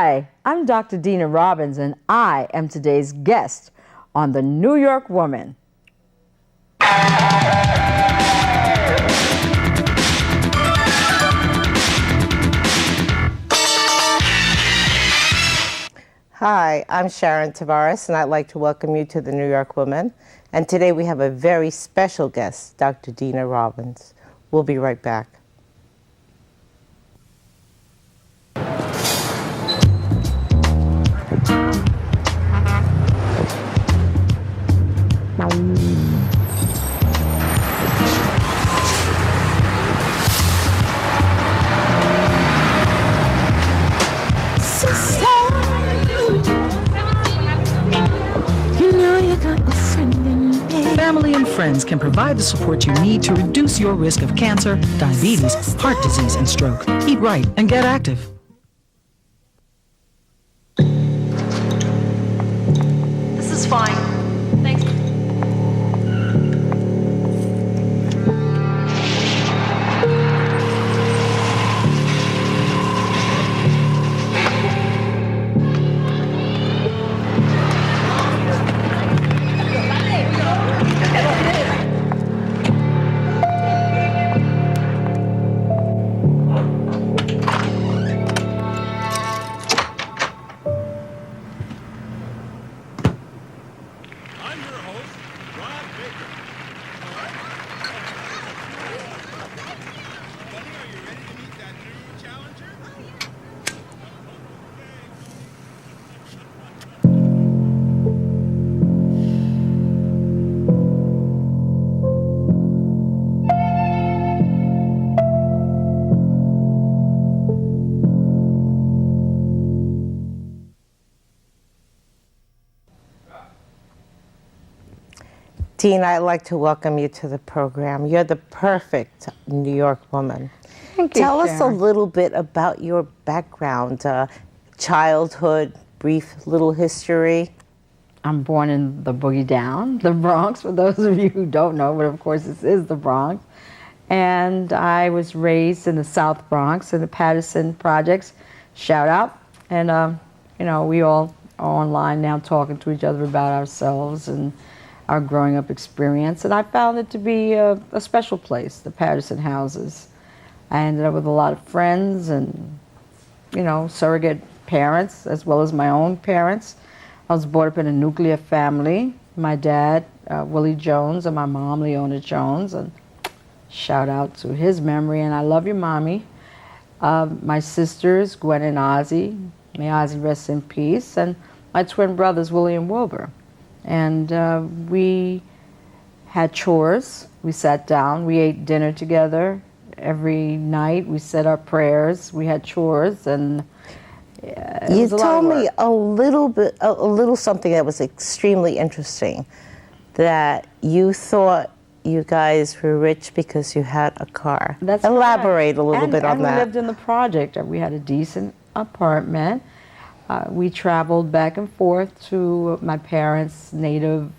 Hi, I'm Dr. Dena Robins, and I am today's guest on The New York Woman. Hi, I'm Sharon Tavares, and I'd like to welcome you to The New York Woman. And today we have a very special guest, Dr. Dena Robins. We'll be right back. Family and friends can provide the support you need to reduce your risk of cancer, diabetes, heart disease, and stroke. Eat right and get active. This is fine. Thanks. Dena, I'd like to welcome you to the program. You're the perfect New York woman. Thank you, Tell us a Sharon. little bit about your background, childhood, brief little history. I'm born in the Boogie Down, the Bronx, for those of you who don't know, but of course this is the Bronx. And I was raised in the South Bronx in the Patterson Projects. Shout out. And, you know, we all are online now talking to each other about ourselves and our growing up experience. And I found it to be a special place, the Patterson houses. I ended up with a lot of friends and, you know, surrogate parents as well as my own parents. I was brought up in a nuclear family. My dad, Willie Jones, and my mom, Leona Jones. And shout out to his memory, and I love you, Mommy. My sisters, Gwen and Ozzy, may Ozzy rest in peace, and my twin brothers, Willie and Wilbur. And we had chores. We sat down, we ate dinner together every night. We said our prayers, we had chores, and You told me a little something that was extremely interesting, that you thought you guys were rich because you had a car. That's Elaborate correct. a little bit on and that. we lived in the project. We had a decent apartment. We traveled back and forth to my parents' native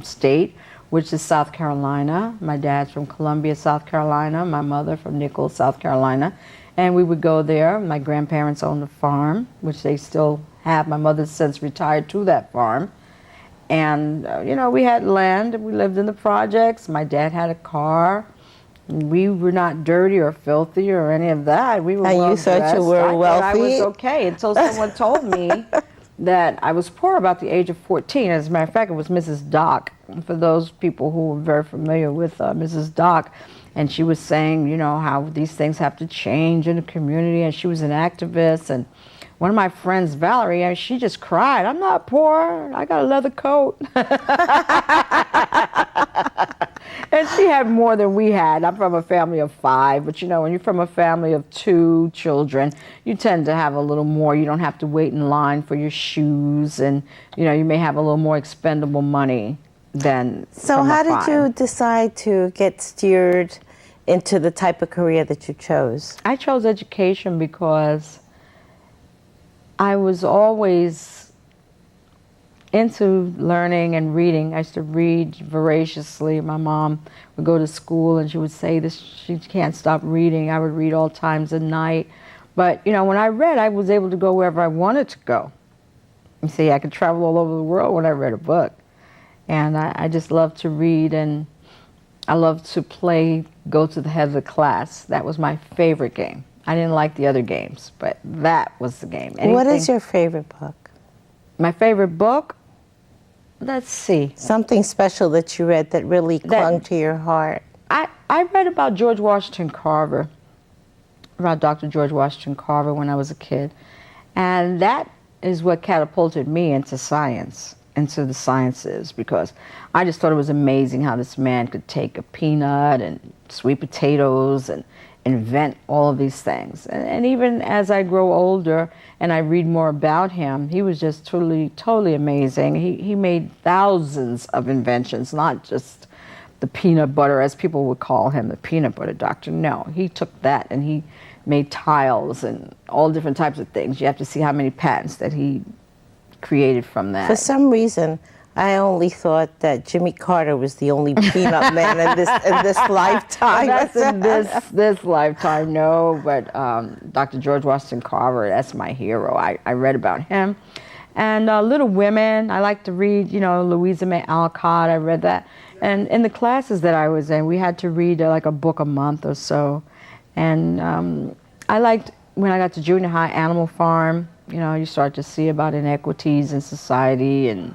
state, which is South Carolina. My dad's from Columbia, South Carolina. My mother from Nichols, South Carolina. And we would go there. My grandparents owned a farm, which they still have. My mother's since retired to that farm. And, you know, we had land, and we lived in the projects. My dad had a car. We were not dirty or filthy or any of that. We were And well you thought dressed. you were wealthy? I was okay until someone told me that I was poor about the age of 14. As a matter of fact, it was Mrs. Doc. For those people who are very familiar with Mrs. Doc, and she was saying, you know, how these things have to change in the community, and she was an activist. And one of my friends, Valerie, she just cried. I'm not poor. I got a leather coat. And she had more than we had. I'm from a family of 5, but you know, when you're from a family of 2 children, you tend to have a little more. You don't have to wait in line for your shoes, and you know, you may have a little more expendable money than So how did you decide to get steered into the type of career that you chose? I chose education because I was always into learning and reading. I used to read voraciously. My mom would go to school and she would say this, she can't stop reading. I would read all times of night. But, you know, when I read, I was able to go wherever I wanted to go. You see, I could travel all over the world when I read a book. And I just love to read, and I love to play, go to the head of the class. That was my favorite game. I didn't like the other games, but that was the game. What is your favorite book? My favorite book? Let's see. Something special that you read that really clung to your heart. I read about George Washington Carver, about Dr. George Washington Carver when I was a kid. And that is what catapulted me into science, into the sciences, because I just thought it was amazing how this man could take a peanut and sweet potatoes and invent all of these things. And even as I grow older and I read more about him, he was just totally amazing. He made thousands of inventions, not just the peanut butter, as people would call him, the peanut butter doctor. No, he took that and he made tiles and all different types of things. You have to see how many patents that he created from that. For some reason, I only thought that Jimmy Carter was the only peanut man in this lifetime. Well, that's in this lifetime, no. But Dr. George Washington Carver, that's my hero. I read about him. And Little Women, I like to read, you know, Louisa May Alcott, I read that. And in the classes that I was in, we had to read like a book a month or so. And I liked, when I got to junior high, Animal Farm. You know, you start to see about inequities in society, and,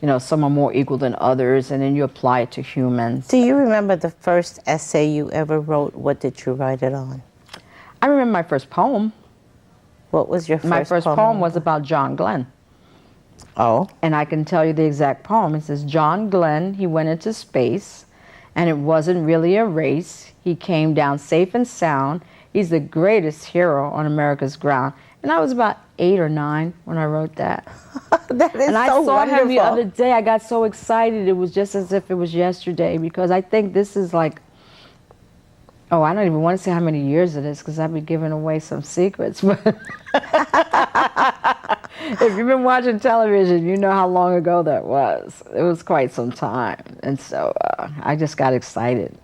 you know, some are more equal than others, and then you apply it to humans. Do you remember the first essay you ever wrote? What did you write it on? I remember my first poem. What was your first poem? My first poem was about John Glenn. Oh. And I can tell you the exact poem. It says, John Glenn, he went into space, and it wasn't really a race. He came down safe and sound. He's the greatest hero on America's ground. And I was about 8 or 9 when I wrote that. That is and I so saw wonderful. him the other day. I got so excited. It was just as if it was yesterday, because I think this is like, oh, I don't even want to say how many years it is, because I'd be giving away some secrets. But if you've been watching television, you know how long ago that was. It was quite some time. And so I just got excited.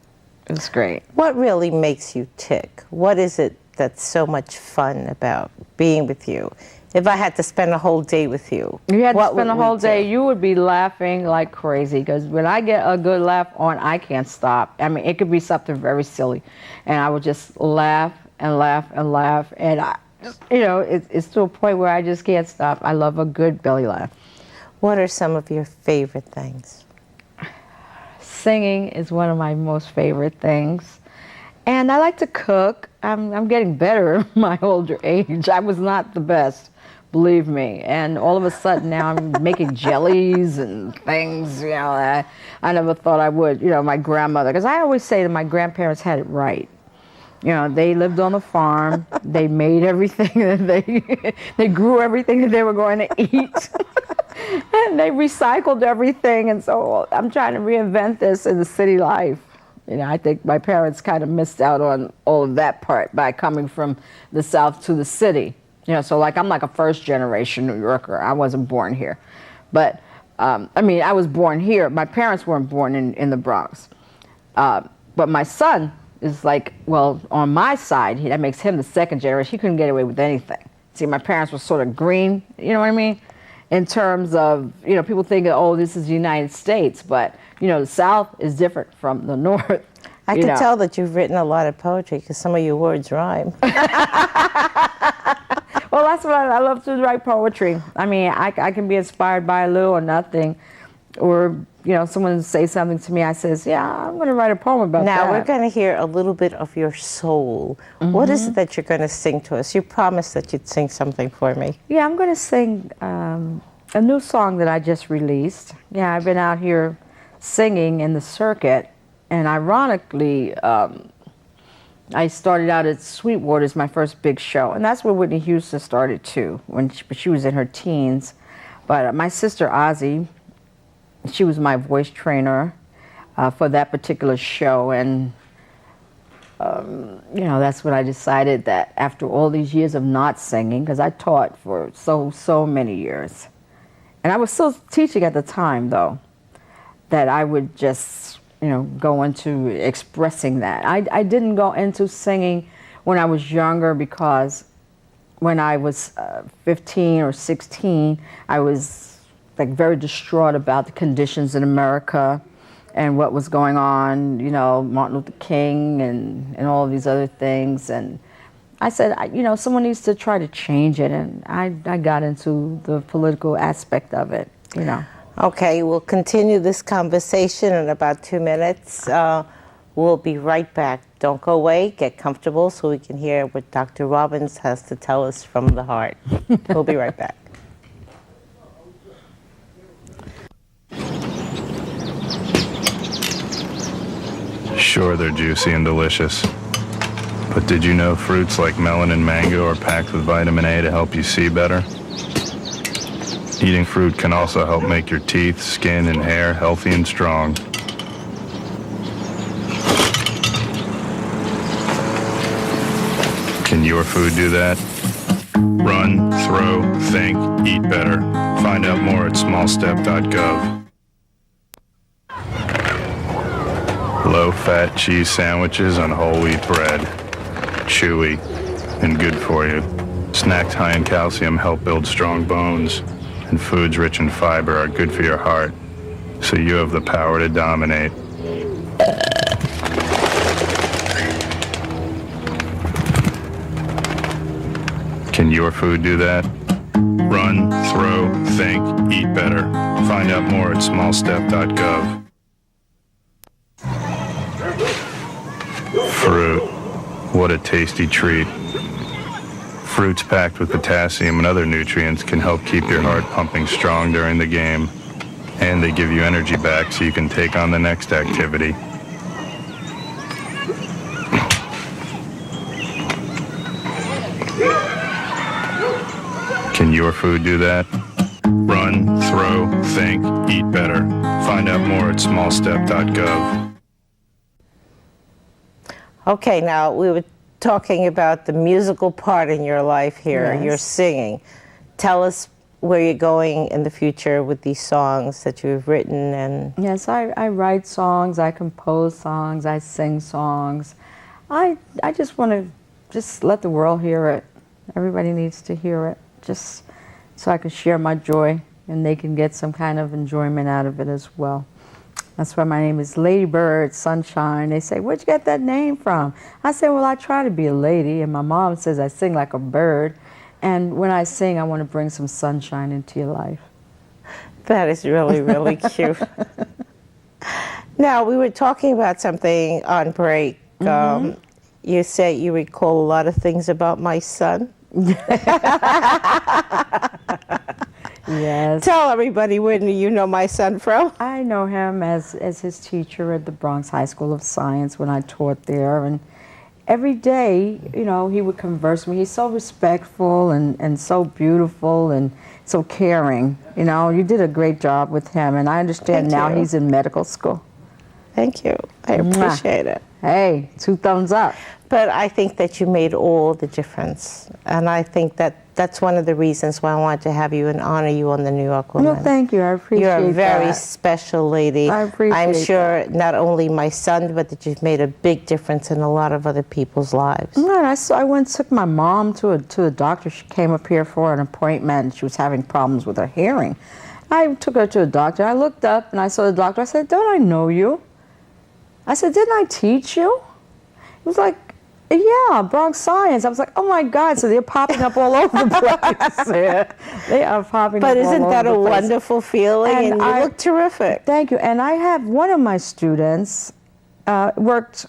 It was great. What really makes you tick? What is it that's so much fun about being with you? If I had to spend a whole day with you, you had to spend a whole day, you would be laughing like crazy, because when I get a good laugh on, I can't stop. I mean, it could be something very silly, and I would just laugh and laugh and laugh, and I just, you know, it's to a point where I just can't stop. I love a good belly laugh. What are some of your favorite things? Singing is one of my most favorite things. And I like to cook. I'm getting better at my older age. I was not the best, believe me. And all of a sudden now I'm making jellies and things, you know, I never thought I would. You know, my grandmother, because I always say that my grandparents had it right. You know, they lived on the farm. They made everything that they grew everything that they were going to eat. And they recycled everything. And so I'm trying to reinvent this in the city life. You know, I think my parents kind of missed out on all of that part by coming from the South to the city. You know, so like I'm like a first generation New Yorker. I wasn't born here. But, I mean, I was born here. My parents weren't born in the Bronx. But my son is like, well, on my side, that makes him the second generation. He couldn't get away with anything. See, my parents were sort of green, you know what I mean? In terms of, you know, people think, oh, this is the United States, but, you know, the South is different from the North. I can tell that you've written a lot of poetry, because some of your words rhyme. Well, that's what I love to write poetry. I mean, I can be inspired by a little or nothing, or, you know, someone say something to me, I says, yeah, I'm going to write a poem about that. Now, we're going to hear a little bit of your soul. Mm-hmm. What is it that you're going to sing to us? You promised that you'd sing something for me. Yeah, I'm going to sing a new song that I just released. Yeah, I've been out here singing in the circuit, and ironically, I started out at Sweetwater's, my first big show, and that's where Whitney Houston started too, when she was in her teens. But my sister Ozzy, she was my voice trainer for that particular show, and you know, that's when I decided that after all these years of not singing, because I taught for so many years, and I was still teaching at the time though, that I would just, you know, go into expressing that. I didn't go into singing when I was younger because when I was 15 or 16, I was like very distraught about the conditions in America and what was going on, you know, Martin Luther King and all of these other things. And I said, you know, someone needs to try to change it. And I got into the political aspect of it, you know. Okay, we'll continue this conversation in about 2 minutes. We'll be right back. Don't go away. Get comfortable so we can hear what Dr. Robins has to tell us from the heart. We'll be right back. Sure, they're juicy and delicious. But did you know fruits like melon and mango are packed with vitamin A to help you see better? Eating fruit can also help make your teeth, skin, and hair healthy and strong. Can your food do that? Run, throw, think, eat better. Find out more at smallstep.gov. Low-fat cheese sandwiches on whole wheat bread. Chewy and good for you. Snacks high in calcium help build strong bones. And foods rich in fiber are good for your heart. So you have the power to dominate. Can your food do that? Run, throw, think, eat better. Find out more at smallstep.gov. Fruit. What a tasty treat. Fruits packed with potassium and other nutrients can help keep your heart pumping strong during the game. And they give you energy back so you can take on the next activity. Can your food do that? Run, throw, think, eat better. Find out more at smallstep.gov. Okay, now we were talking about the musical part in your life here. Yes. You're singing. Tell us where you're going in the future with these songs that you've written. And Yes, I write songs, I compose songs, I sing songs. I just want to just let the world hear it. Everybody needs to hear it, just so I can share my joy and they can get some kind of enjoyment out of it as well. That's why my name is Lady Bird Sunshine. They say, where'd you get that name from? I say, well, I try to be a lady, and my mom says I sing like a bird. And when I sing, I want to bring some sunshine into your life. that is really, really cute. Now, we were talking about something on break. You said you recall a lot of things about my son. Yes. Tell everybody, where do you know my son from? I know him as his teacher at the Bronx High School of Science when I taught there. And every day, you know, he would converse with me. He's so respectful and so beautiful and so caring. You know, you did a great job with him. And I understand now he's in medical school. Thank you. I appreciate it. Hey, 2 thumbs up. But I think that you made all the difference. And I think that that's one of the reasons why I wanted to have you and honor you on the New York Woman. No, thank you. I appreciate that. You're a very special lady. I appreciate I'm sure not only my son, but that you've made a big difference in a lot of other people's lives. Right. I went and took my mom to a doctor. She came up here for an appointment, and she was having problems with her hearing. I took her to a doctor. I looked up, and I saw the doctor. I said, don't I know you? I said, didn't I teach you? He was like, yeah, Bronx Science. I was like, oh my God, so they're popping up all over the place. Yeah, they are popping up all over the place. But isn't that a wonderful feeling? And you look terrific. Thank you. And I have one of my students was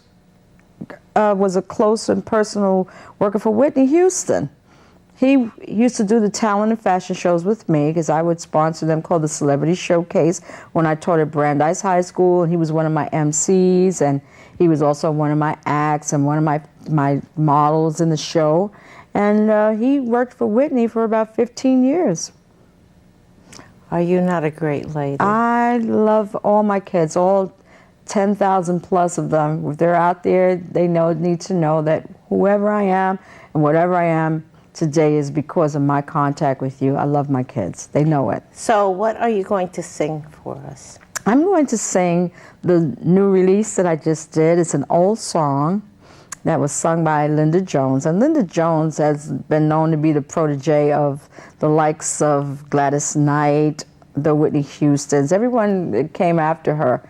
a close and personal worker for Whitney Houston. He used to do the talent and fashion shows with me because I would sponsor them, called the Celebrity Showcase, when I taught at Brandeis High School, and he was one of my MCs, and he was also one of my acts and one of my models in the show. And he worked for Whitney for about 15 years. Are you not a great lady? I love all my kids, all 10,000 plus of them. If they're out there, they need to know that whoever I am and whatever I am today is because of my contact with you. I love my kids. They know it. So what are you going to sing for us? I'm going to sing the new release that I just did. It's an old song, that was sung by Linda Jones. And Linda Jones has been known to be the protege of the likes of Gladys Knight, the Whitney Houstons, everyone that came after her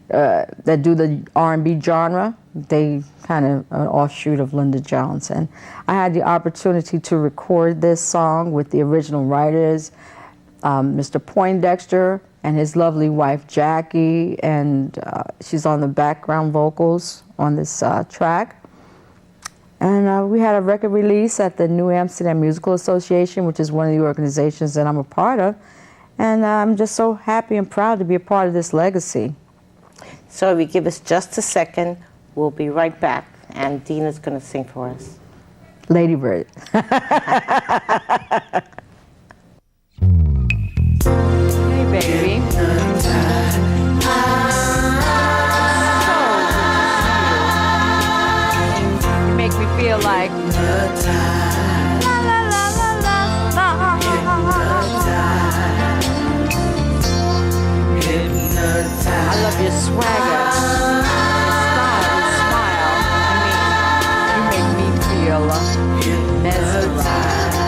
that do the R&B genre. They kind of an offshoot of Linda Jones. And I had the opportunity to record this song with the original writers, Mr. Poindexter and his lovely wife Jackie, and she's on the background vocals on this track. And we had a record release at the New Amsterdam Musical Association, which is one of the organizations that I'm a part of. And I'm just so happy and proud to be a part of this legacy. So if you give us just a second, we'll be right back. And Dena's going to sing for us. Lady Bird. Hey, baby. You make me feel like la la la la la la. I love your swagger, style, your smile. I mean, you make me feel mesmerized.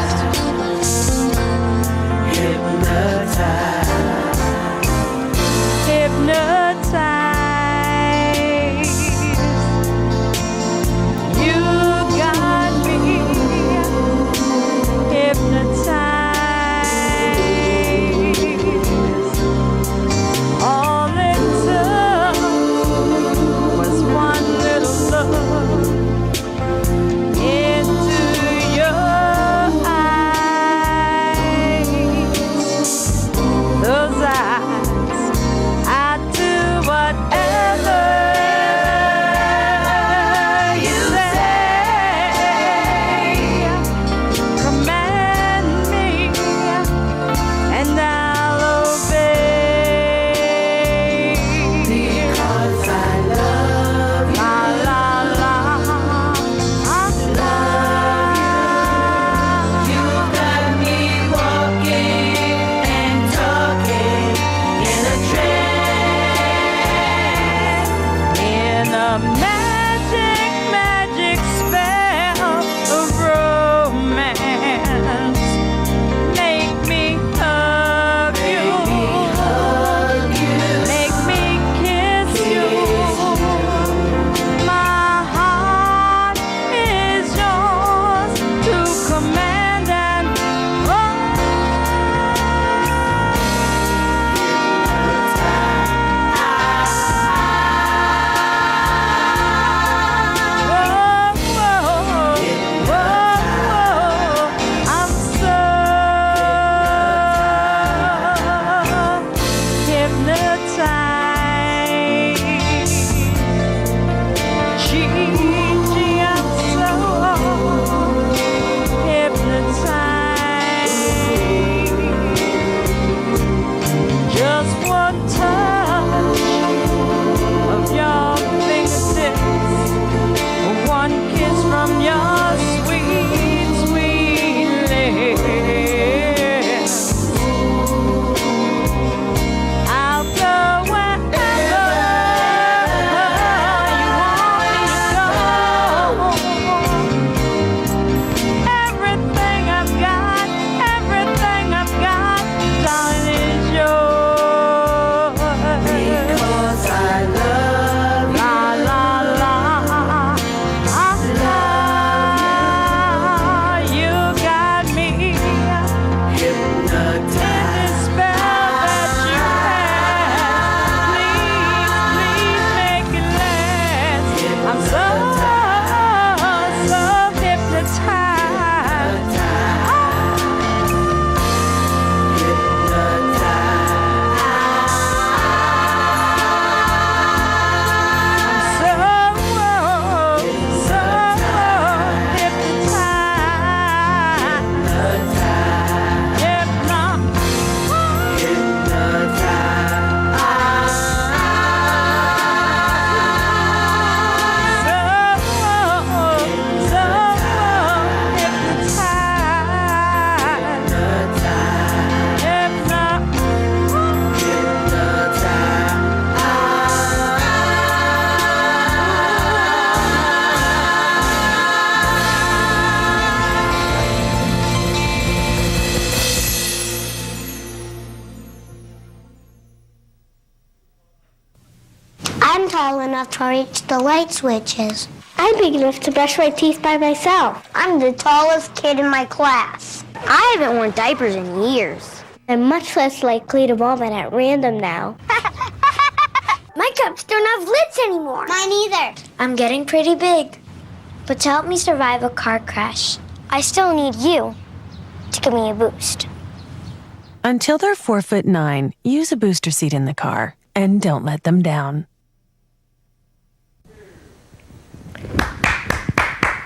tall enough to reach the light switches. I'm big enough to brush my teeth by myself. I'm the tallest kid in my class. I haven't worn diapers in years. I'm much less likely to vomit at random now. My cups don't have lids anymore. Mine either. I'm getting pretty big. But to help me survive a car crash, I still need you to give me a boost. Until they're 4'9", use a booster seat in the car and don't let them down.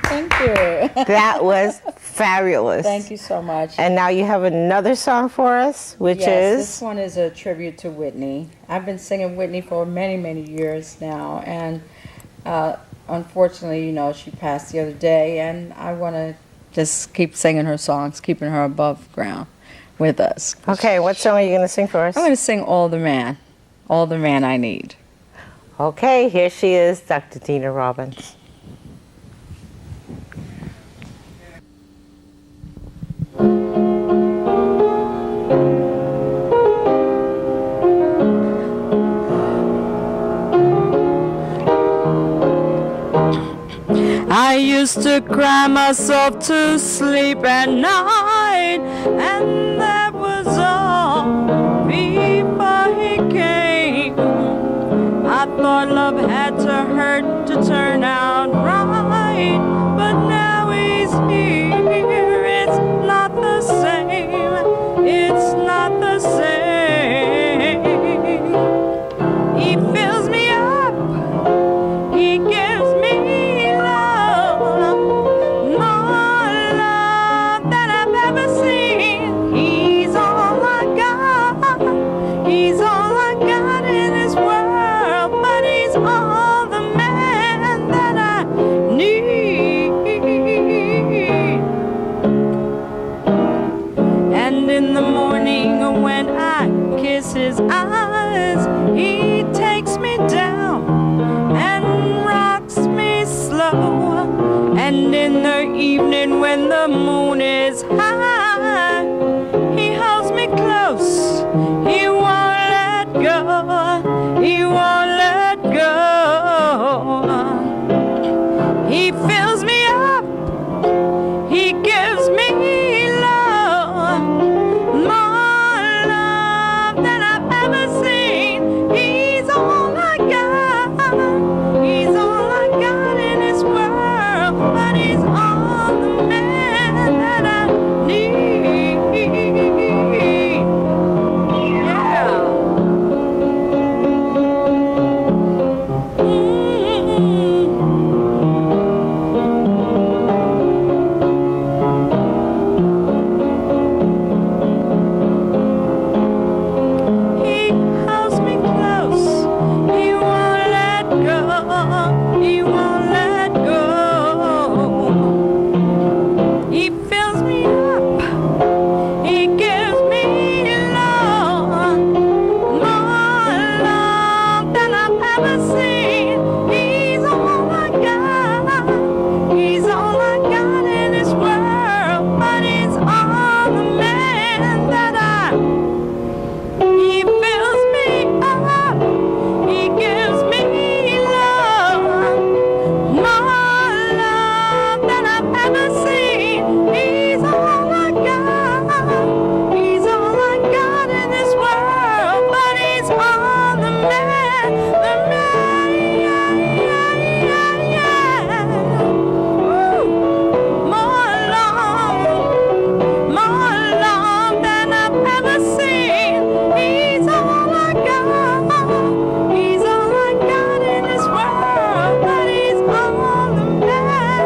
Thank you. That was fabulous. Thank you so much. And now you have another song for us, which Yes, is? this one is a tribute to Whitney. I've been singing Whitney for many, many years now, and unfortunately, you know, she passed the other day, and I want to just keep singing her songs, keeping her above ground with us. Okay, what song are you going to sing for us? I'm going to sing All the Man I Need. Okay, here she is, Dr. Dena Robins. I used to cry myself to sleep at night, and that was all before he came. I thought love had to hurt to turn out right, but now he's here. It's not the same. It's not the same. He fills me up. He gives me love, more love than I've ever seen. He's all I got. He's all I got in this world, but he's all the man that I need. And in the morning when I kiss his eyes, he takes me down and rocks me slow. And in the evening when the moon is high, he holds me close. He won't let go. He won't let go. He fills me up. He gives me love, more love than I've ever seen. He's all I got. He's all I got in this world, but he's all the man that I need. Yeah. He holds me close. He won't let go. He won't let go. He fills me up. He gives me love, more love than I've ever seen. He's all I got. He's all I got in this world, but he's all the man that I. He fills me up. He gives me love, more love than I've ever seen. He's all I got. He's all I got in this world, but he's all the man, yeah. Woo. More love than I've ever seen. He's all I got. He's all I got in this world, but he's all the man,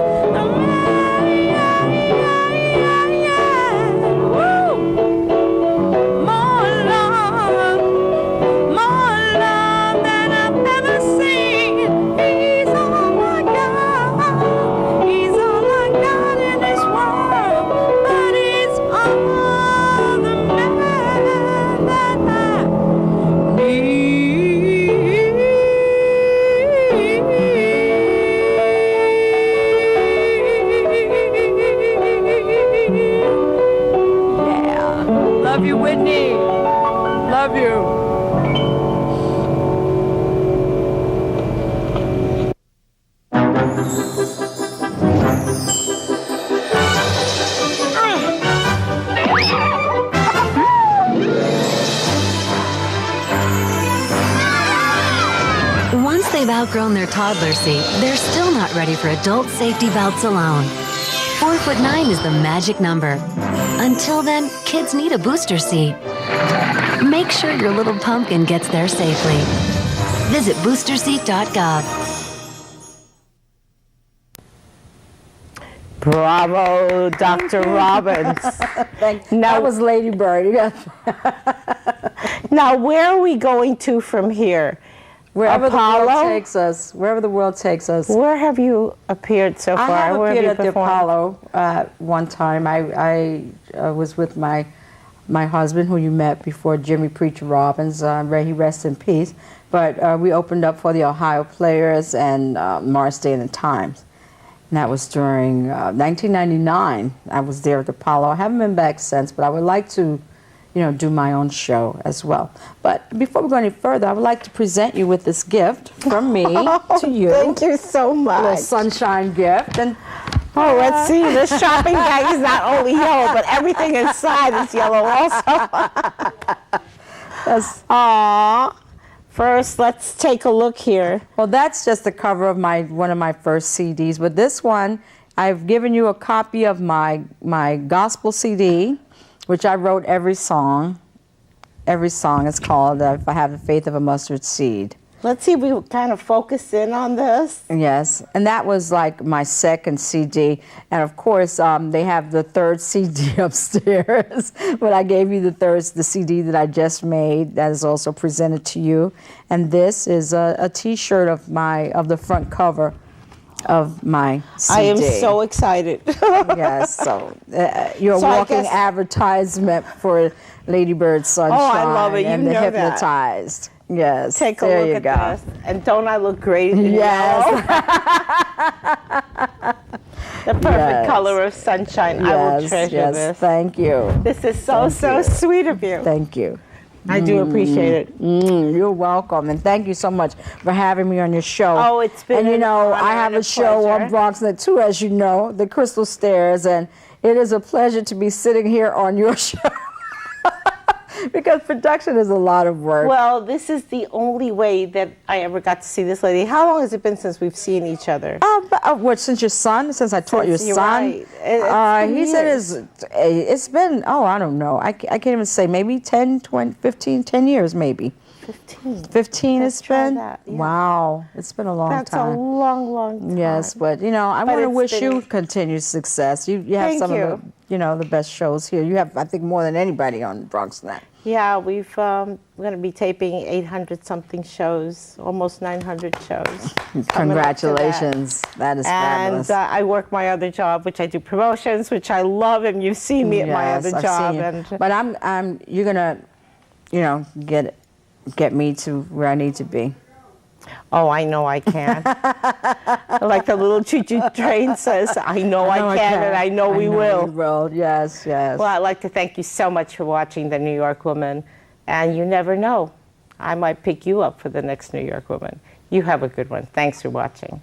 yeah. Woo. More love than I've ever seen. He's all I got. He's all I got in this world, but he's all the man that I need. Yeah. Love you, Whitney. Love you. outgrown their toddler seat, they're still not ready for adult safety belts alone. 4'9" is the magic number. Until then, kids need a booster seat. Make sure your little pumpkin gets there safely. Visit boosterseat.gov. Bravo, Dr. Robbins. That was Lady Bird. Now, where are we going to from here? Wherever Apollo? the world takes us. Wherever the world takes us. Where have you appeared so far? I have Where appeared you at the performed? Apollo one time. I was with my husband, who you met before, Jimmy Preacher Robbins. He rests in peace. But we opened up for the Ohio Players and Morris Day and the Times. And that was during 1999. I was there at the Apollo. I haven't been back since, but I would like to, do my own show as well. But before we go any further, I would like to present you with this gift from me to you. Thank you so much. A little sunshine gift. And let's see. This shopping bag is not only yellow, but everything inside is yellow also. Aww. First, let's take a look here. Well, that's just the cover of one of my first CDs. But this one, I've given you a copy of my gospel CD, which I wrote every song. Every song is called If I Have the Faith of a Mustard Seed. Let's see if we kind of focus in on this. Yes, and that was like my second CD. And of course, they have the third CD upstairs. But I gave you the CD that I just made that is also presented to you. And this is a T-shirt of the front cover of my CD. I am so excited. Yes, so you're a walking advertisement for Lady Bird Sunshine. Oh, I love it. And you the know Hypnotized. That. Yes, take a there look you at go. this. And don't I look great in Yes. The perfect color of sunshine. I will treasure this. Thank you. This is so sweet of you. Thank you. I do appreciate it. You're welcome, and thank you so much for having me on your show. Oh, it's been and an honor I have and a show pleasure. on BronxNet too, as you know, the Crystal Stairs, and it is a pleasure to be sitting here on your show. Because production is a lot of work. Well, this is the only way that I ever got to see this lady. How long has it been since we've seen each other? Since your son? Since I taught your You're son? right. He said it's been, I don't know. I can't even say, maybe 10, 20, 15, 10 years maybe. 15 it's been? That, yeah. Wow. It's been a long That's time. a long time. Yes, but I want to wish you continued success. You have some of the best shows here. You have, I think, more than anybody on BronxNet. Yeah, we're going to be taping 800 something shows, almost 900 shows. Congratulations. That is fabulous. And I work my other job, which I do promotions, which I love, and you've seen me at my other job. But you're going to, get me to where I need to be. Oh, I know I can. Like the little choo-choo train says, I know I can, and I know we will. We will. Yes, yes. Well, I'd like to thank you so much for watching The New York Woman. And you never know, I might pick you up for the next New York Woman. You have a good one. Thanks for watching.